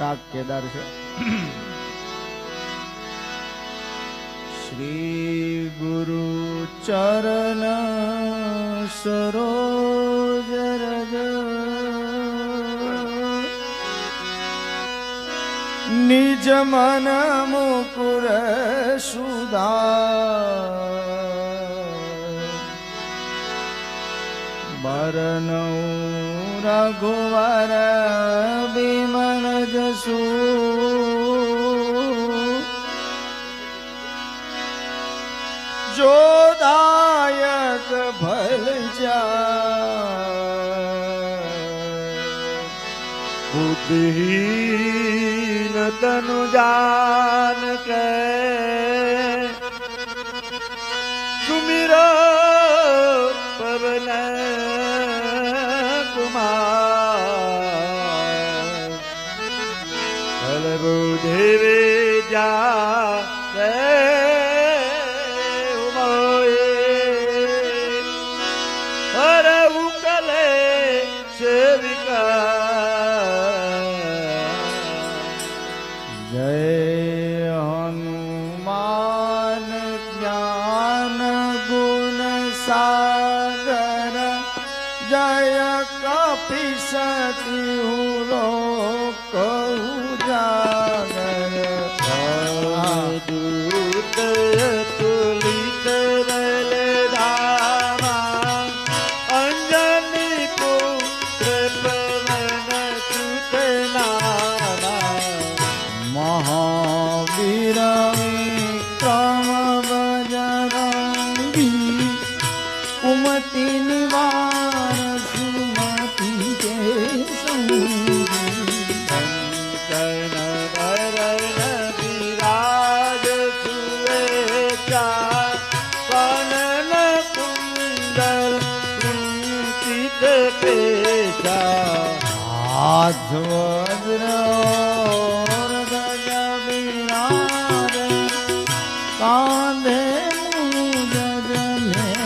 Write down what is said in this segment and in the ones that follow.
રાગ કેદાર છે. શ્રી ગુરુ ચરણ સરોજ રજ નિજ મન મુકુર સુધા બરનૌ રઘુવર વિમન જસુ જોદાયક ભલ बुद्धिहीन तनु जान के सुमिरो पवन कुमार फल बुद्धि विद्या सती लोक उजागर दूत तुलित बलधामा अंजनी पुत्र पवन सुत नामा महावीर विक्रम बजरंगी कुमति निवार वज्र गज बिराज कांधे मुंज जने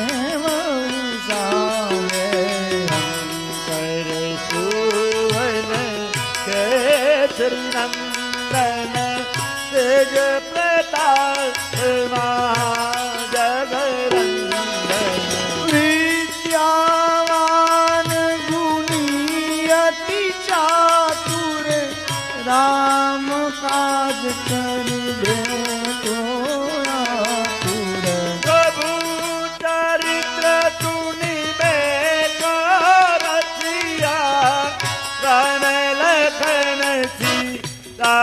कर सुवन केसर नंदन तेज प्रताप जगरंदन विद्यावान गुणी अति चातुर राम काज कर बेटो आतुर प्रभु चरित्र तुनि में रचिया रण लखन सीता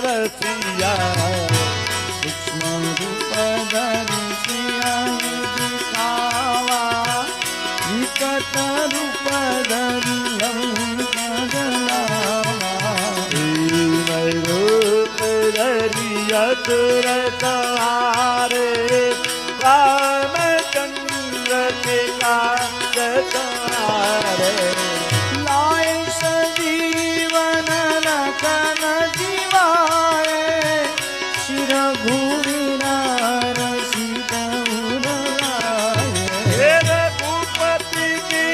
रचिया सूक्ष्म रूप धरि सिया दिखावा विकट रूप धरि लंका जलावा रूप धरि असुर संहारे रामचंद्र के काज संहारे लाए सजीवन लखन जीवाए शिर घूरी नार सीता उड़ाए रघुपति की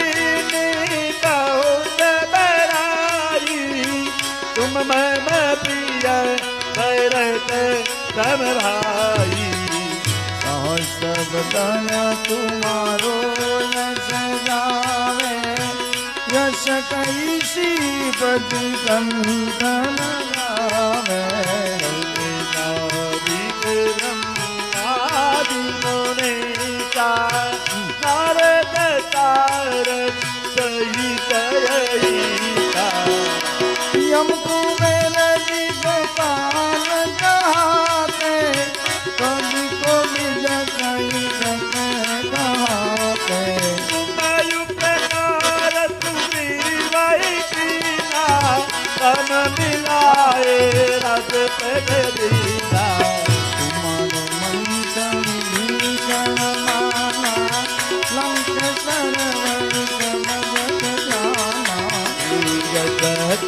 बहुत बड़ाई तुम मम प्रिय भरत तम भाई सहस्र बदन तुम्हारो यश गावे यश कई श्रीपति कंकन गावे ब्रह्मादि मुनीसा नारद तारक सहित रहिता यम कुबेर जी गोपाल कहाते कवि को निज कई सके कहाते वायु प्रकार सुग्रीव कीना तन मिलाए रस पे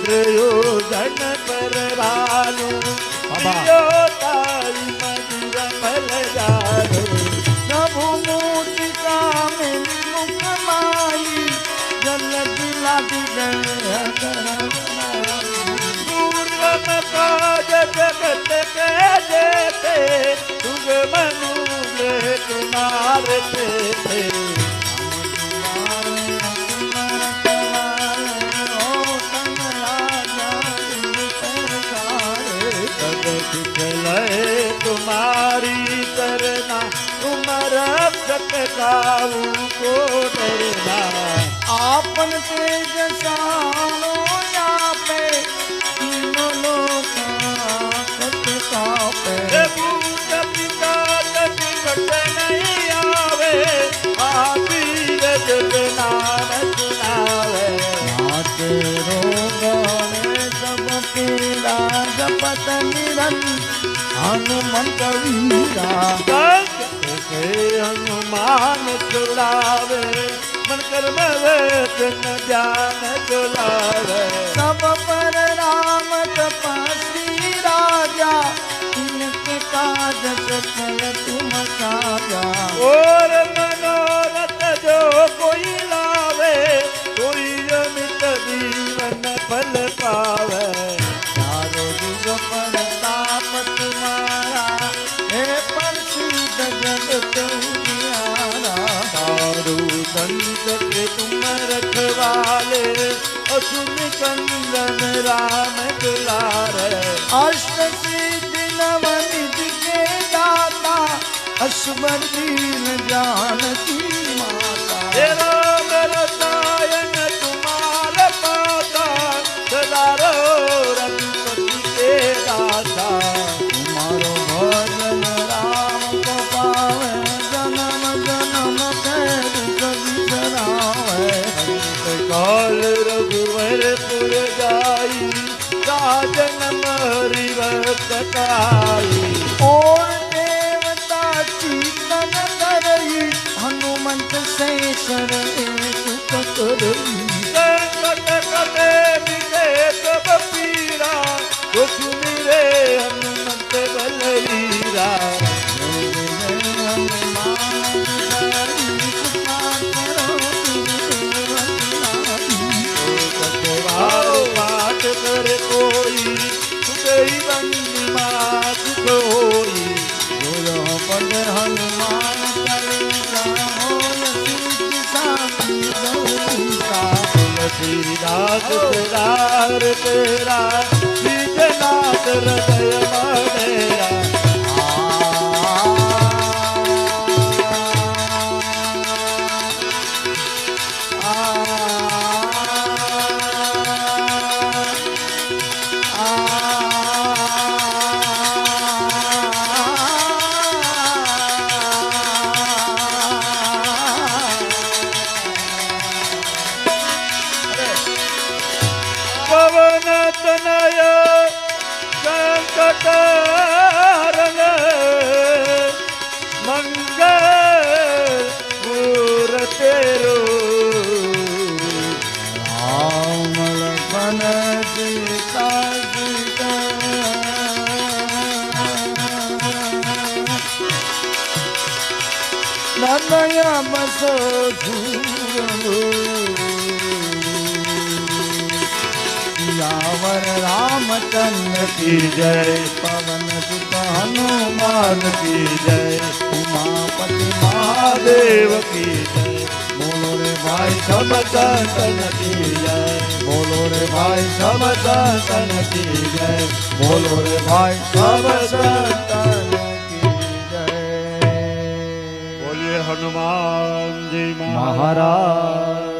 दुर्योधन पर भानु बाबा। तारी मधुर फल जानो प्रभु मूर्तिका में मुख माई जल दिला पूर्वम काज जगत के जेते तुग मनुग्रह कुमार थे तुम्हारी करना तुम रक्षक काऊ को डरना आपन तेज सानो पे तीनों लोक कापे भूत पिशाच निकट नहीं आवे आपी जगनान सुनावे नाथ रोग सब पीड़ा जपत निरंतर हनुमंत वीरा कैसे हनुमान चुलावे मन कर्म न ज्ञान चुलावे सब पर राम तपस्वी राजा इनके काज सकल तुम साजा और मनोरथ जो कोई लावे कोई अमित जीवन फल पावे चारों जुग पर ताप तुम्हारा हे प्रसिद्ध जगत उजियारा साधु संत के तुम रखवाले असुर कंदन राम दुलारे अष्ट सिद्धि नव निधि के दाता अश्वर दीन जानकी माता तेरा रसायन तुम्हारे पाता सदा रघुपति के दाता तुम्हारो भजन राम को पावे जन्म जन्म के बिसरावे काल रघुवरपुर जाई राजन मरिवत काई और देवता चिंतन करई हनुमंत से सर एक करई संकट कटे मिटे सब पीरा दुख मिले हनुमत बलवीरा पाठ कर कोई सुखई बंदी मात कोई पद हनुमान चालीसा होय सिद्धि साखी गौरीसा तुलसीदास तेरार तेरा बीजनाथ हृदय मनेरा पवन तनय संकट हरन मंगल मूर्तेरो राम लखन सीता नदय बसो यावर रामचंद्र की जय पवन सुत हनुमान की जय उमापति महादेव की जय बोलो रे भाई सब संतन की जय बोलो रे भाई सब संतन की जय बोलो रे भाई सब संतन की जय बोलिए हनुमान जी महाराज